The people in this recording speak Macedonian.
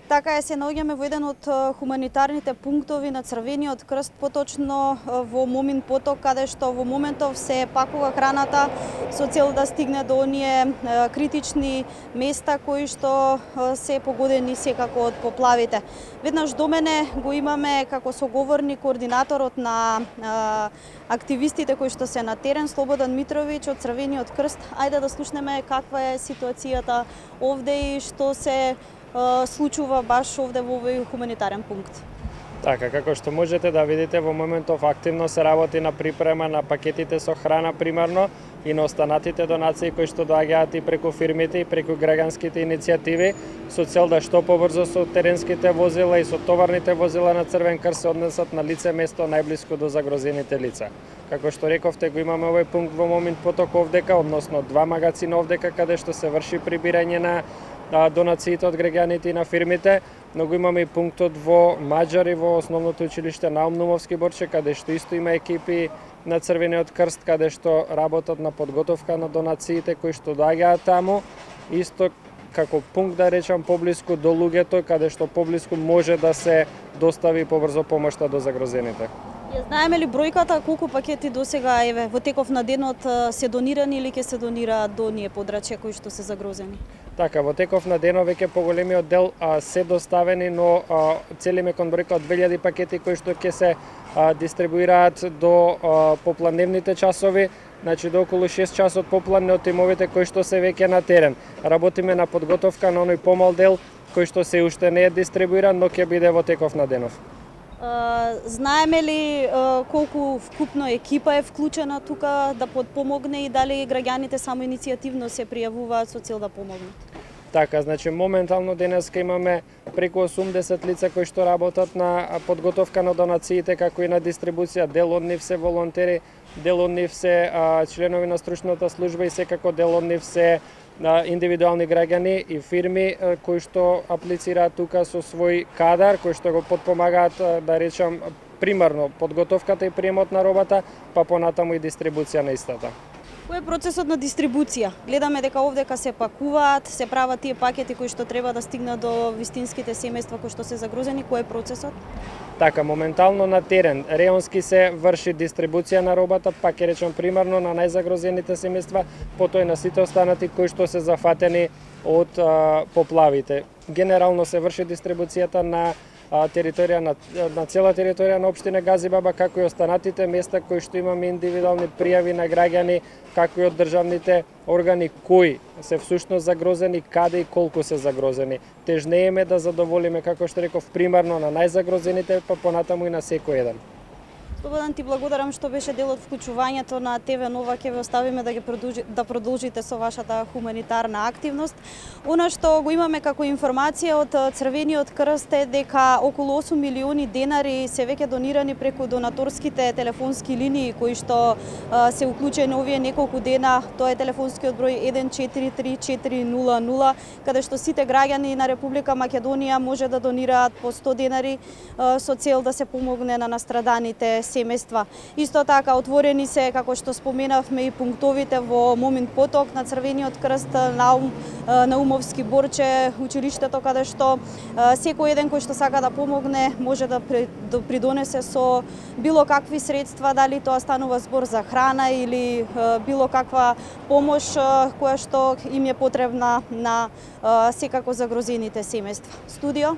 Така е, се наоѓаме во еден од хуманитарните пунктови на Црвениот крст, поточно во Момин поток, каде што во моментов се пакува храната со цел да стигне до оние критични места кои што се погодени секако од поплавите. Веднаш до мене го имаме како соговорник координаторот на активистите кои што се на терен, Слободан Митровиќ од Црвениот крст. Ајде да слушнеме каква е ситуацијата овде и што се случува баш овде во овој хуманитарен пункт. Така, како што можете да видите, во моментов активно се работи на припрема на пакетите со храна примарно и на останатите донации кои што доаѓаат и преку фирмите и преку граѓанските иницијативи со цел да што побрзо со теренските возила и со товарните возила на Црвен крст се однесат на лице место најблиску до загрозените лица. Како што рековте, го имаме овој пункт во Момин поток овдека, односно два магазина овдека каде што се врши прибирање на донациите од граѓаните и на фирмите, но го имаме и пунктот во Маџари во основното училиште Наум Нумовски Борче, каде што исто има екипи на Црвениот крст, каде што работат на подготовка на донациите кои што доаѓаат таму, исто како пункт да речам поблиску до луѓето, каде што поблиску може да се достави побрзо помошта до загрозените. Ја знаеме ли бројката колку пакети досега еве во теков на денот се донирани или ќе се донираат до оние подрачја кои што се загрозени? Така, во теков на денот веќе поголемиот дел се доставени, но целиме кон бројка од 2000 пакети кои што ќе се дистрибуираат до попладневните часови, значи до околу 6 часот попладне од тимовите кои што се веќе на терен. Работиме на подготовка на оној помал дел кој што се уште не е дистрибуиран, но ќе биде во теков на денов. Знаеме ли колку вкупно екипа е вклучена тука да подпомогне и дали граѓаните само иницијативно се пријавуваат со цел да помогнат? Така, значи моментално денеска имаме преку 80 лица кои што работат на подготовка на донациите, како и на дистрибуција. Дел од нив се волонтери, дел од нив се членови на стручната служба и секако дел од нив се индивидуални граѓани и фирми кои што аплицираат тука со свој кадар, кои што го подпомагаат, да речам, примарно подготовката и приемот на робата, па понатаму и дистрибуција на истата. Кој е процесот на дистрибуција? Гледаме дека овдека се пакуваат, се прават тие пакети кои што треба да стигнат до вистинските семејства кои што се загрозени. Кој е процесот? Така, моментално на терен, реонски се врши дистрибуција на робата, па ќе речам примарно на најзагрозените семејства, потоа и на сите останати кои што се зафатени од поплавите. Генерално се врши дистрибуцијата на територија на цела територија на општина Газибаба, како и останатите места кои што имаме индивидуални пријави на граѓани, како и од државните органи кои се всушност загрозени, каде и колку се загрозени. Тежнееме да задоволиме, како што реков, примарно на најзагрозените, па понатаму и на секој еден. Слободан, ти благодарам што беше дел од вклучувањето на ТВ Нова. Ќе ве оставиме да продолжите со вашата хуманитарна активност. Она што го имаме како информација од Црвениот крст е дека околу 8 милиони денари се веќе донирани преку донаторските телефонски линии кои што се уклучени овие неколку дена. Тоа е телефонскиот број 143400, каде што сите граѓани на Република Македонија може да донираат по 100 денари со цел да се помогне на настраданите семејства. Исто така отворени се, како што споменавме, и пунктовите во Момин поток, на Црвениот крст, Наум Наумовски Борче, училиштето, каде што секој еден кој што сака да помогне може да придонесе со било какви средства, дали тоа станува збор за храна или било каква помош која што им е потребна на секако загрозените семејства. Студио?